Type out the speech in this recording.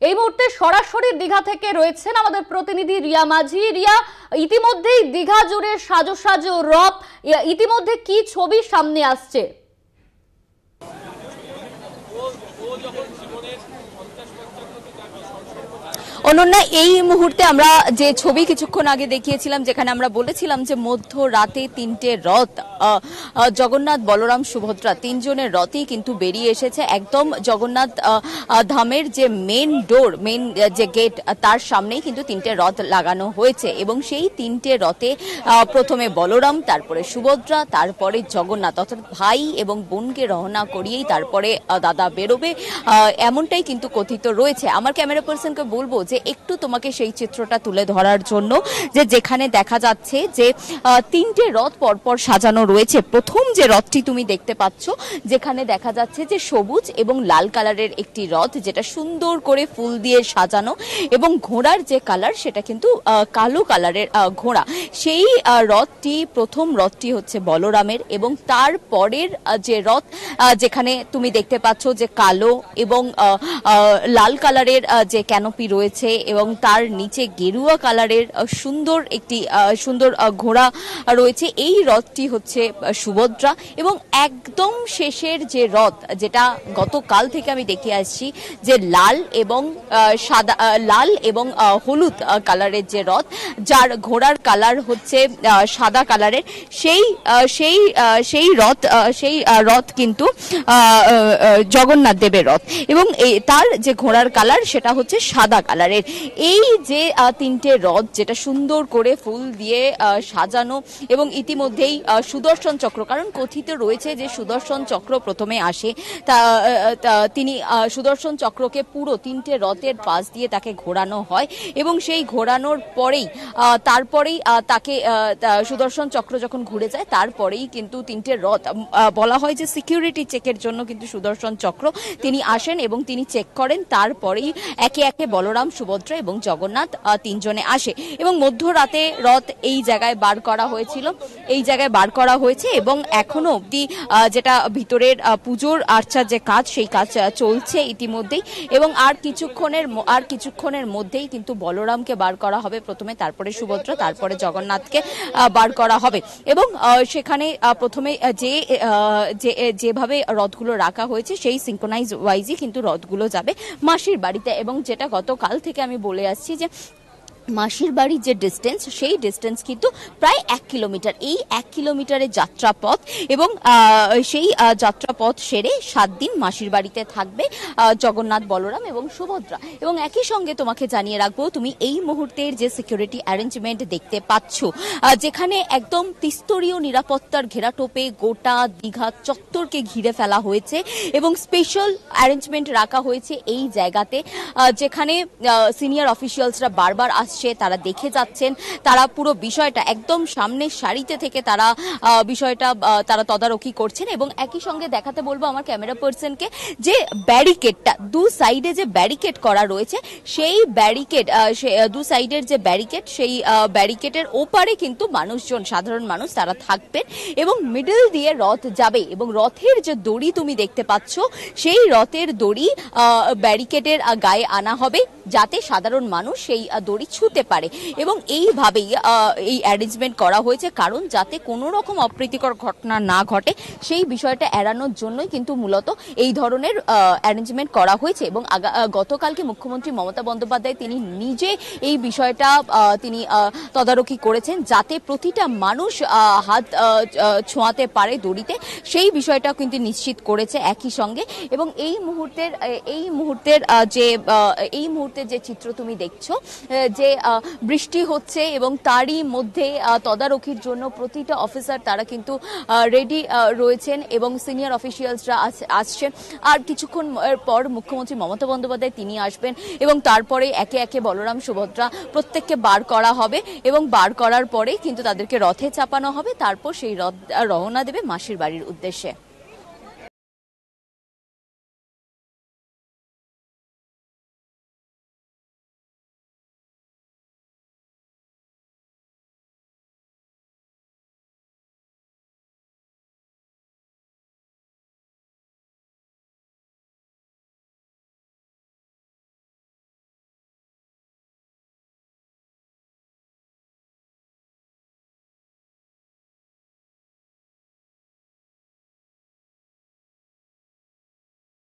এই মুহূর্তে সরাসরি দীঘা থেকে রয়েছেন আমাদের প্রতিনিধি রিয়া মাঝি। রিয়া, ইতিমধ্যেই দীঘা জুড়ে সাজো সাজো রথ, ইতিমধ্যে কি ছবি সামনে আসছে? অনন্যা, এই মুহূর্তে আমরা যে ছবি কিছুক্ষণ আগে দেখিয়েছিলাম, যেখানে আমরা বলেছিলাম যে মধ্যরাতে তিনটে রথ, জগন্নাথ, বলরাম, সুভদ্রা, তিনজনের রথই কিন্তু বেরিয়ে এসেছে একদম জগন্নাথ ধামের যে মেন ডোর, মেন যে গেট, তার সামনেই কিন্তু তিনটে রথ লাগানো হয়েছে এবং সেই তিনটে রথে প্রথমে বলরাম, তারপরে সুভদ্রা, তারপরে জগন্নাথ, অর্থাৎ ভাই এবং বোনকে রওনা করিয়েই তারপরে দাদা বেরোবে, এমনটাই কিন্তু কথিত রয়েছে। আমার ক্যামেরা পার্সনকে বলবো যে একটু তোমাকে সেই চিত্রটা তুলে ধরার জন্য, যে যেখানে দেখা যাচ্ছে যে তিনটে রথ পরপর সাজানো রয়েছে। প্রথম যে রথটি তুমি দেখতে পাচ্ছ, যেখানে দেখা যাচ্ছে যে সবুজ এবং লাল কালারের একটি রথ, যেটা সুন্দর করে ফুল দিয়ে সাজানো, এবং ঘোড়ার যে কালার সেটা কিন্তু কালো কালারের ঘোড়া। সেই রথটি, প্রথম রথটি হচ্ছে বলরামের, এবং তারপরের যে রথ, যেখানে তুমি দেখতে পাচ্ছ যে কালো এবং লাল কালারের যে ক্যানোপি রয়েছে এবং তার নিচে গেরুয়া কালারের সুন্দর একটি সুন্দর ঘোড়া রয়েছে, এই রথটি হচ্ছে সুভদ্রা। এবং একদম শেষের যে রথ, যেটা গতকাল থেকে আমি দেখে আসছি, যে লাল এবং সাদা, লাল এবং হলুদ কালারের যে রথ, যার ঘোড়ার কালার হচ্ছে সাদা কালারের, সেই রথ কিন্তু জগন্নাথ দেবের রথ, এবং তার যে ঘোড়ার কালার সেটা হচ্ছে সাদা কালারের। এই যে তিনটে রথ, যেটা সুন্দর করে ফুল দিয়ে সাজানো, এবং ইতিমধ্যেই সুদর্শন চক্র, কারণ কথিত রয়েছে যে সুদর্শন চক্র প্রথমে আসে, তিনি সুদর্শন চক্রকে পুরো তিনটে রথের পাশ দিয়ে তাকে ঘোরানো হয়, এবং সেই ঘোরানোর পরেই তারপরেই তাকে সুদর্শন চক্র যখন ঘুরে যায়, তারপরেই কিন্তু তিনটে রথ, বলা হয় যে সিকিউরিটি চেকের জন্য কিন্তু সুদর্শন চক্র তিনি আসেন এবং তিনি চেক করেন, তারপরেই একে একে বলরাম, সুভদ্রা এবং জগন্নাথ তিনজনে আসে। এবং মধ্যরাতে রথ এই জায়গায় বার করা হয়েছিল, এই জায়গায় বার করা হয়েছে, এবং এখনো অব্দি যেটা ভিতরের পুজোর আর্চার যে কাজ, সেই কাজ চলছে ইতিমধ্যেই, এবং আর কিছুক্ষণের মধ্যেই কিন্তু বলরামকে বার করা হবে প্রথমে, তারপরে সুভদ্রা, তারপরে জগন্নাথকে বার করা হবে। এবং সেখানে প্রথমে যেভাবে রথগুলো রাখা হয়েছে, সেই সিঙ্ক্রোনাইজ ওয়াইজই কিন্তু রথগুলো যাবে মাসির বাড়িতে। এবং যেটা গতকাল থেকে আমি বলে আসছি, যে মাসির বাড়ির যে ডিস্টেন্স, সেই ডিস্টেন্স কিন্তু প্রায় 1 কিলোমিটার। এই 1 কিলোমিটারের যাত্রাপথ, এবং সেই যাত্রাপথ সেরে 7 দিন মাসির বাড়িতে থাকবে জগন্নাথ, বলরাম এবং সুভদ্রা। এবং একই সঙ্গে তোমাকে জানিয়ে রাখবো, তুমি এই মুহূর্তের যে সিকিউরিটি অ্যারেঞ্জমেন্ট দেখতে পাচ্ছ, যেখানে একদম ত্রিস্তরীয় নিরাপত্তার ঘেরাটোপে গোটা দীঘা চত্বরকে ঘিরে ফেলা হয়েছে, এবং স্পেশাল অ্যারেঞ্জমেন্ট রাখা হয়েছে এই জায়গাতে, যেখানে সিনিয়র অফিসিয়ালসরা বারবার আসছে, তারা দেখে যাচ্ছেন, তারা পুরো বিষয়টা একদম সামনের সারিতে থেকে তারা বিষয়টা তারা তদারকি করছেন। এবং একই সঙ্গে দেখাতে বলবো আমার ক্যামেরা পার্সনকে, যে ব্যারিকেডটা, দু সাইডে যে ব্যারিকেড করা রয়েছে, সেই ব্যারিকেড, দু সাইডের যে ব্যারিকেড, সেই ব্যারিকেডের ওপারে কিন্তু মানুষজন, সাধারণ মানুষ, তারা থাকবেন, এবং মিডল দিয়ে রথ যাবে। এবং রথের যে দড়ি তুমি দেখতে পাচ্ছ, সেই রথের দড়ি ব্যারিকেডের গায়ে আনা হবে, যাতে সাধারণ মানুষ সেই দড়ি ছুঁতে পারে। এবং এইভাবেই এই অ্যারেঞ্জমেন্ট করা হয়েছে, কারণ যাতে কোনো রকম অপ্রীতিকর ঘটনা না ঘটে, সেই বিষয়টা এড়ানোর জন্যই কিন্তু মূলত এই ধরনের অ্যারেঞ্জমেন্ট করা হয়েছে। এবং গতকালকে মুখ্যমন্ত্রী মমতা বন্দ্যোপাধ্যায় তিনি নিজে এই বিষয়টা তিনি তদারকি করেছেন, যাতে প্রতিটা মানুষ হাত ছোঁয়াতে পারে দড়িতে, সেই বিষয়টাও কিন্তু নিশ্চিত করেছে একই সঙ্গে। এবং এই মুহূর্তের যে চিত্র তুমি দেখছো, যে বৃষ্টি হচ্ছে, এবং তারই মধ্যে তদারকির জন্য প্রতিটা অফিসার তারা কিন্তু রেডি রয়েছেন, এবং সিনিয়র অফিসিয়ালসরা আসছেন। আর কিছুক্ষণ পর মুখ্যমন্ত্রী মমতা বন্দ্যোপাধ্যায় তিনি আসবেন, এবং তারপরে একে একে বলরাম, সুভদ্রা প্রত্যেককে বার করা হবে, এবং বার করার পরে কিন্তু তাদেরকে রথে চাপানো হবে, তারপর সেই রথ রওনা দেবে মাসির বাড়ির উদ্দেশ্যে।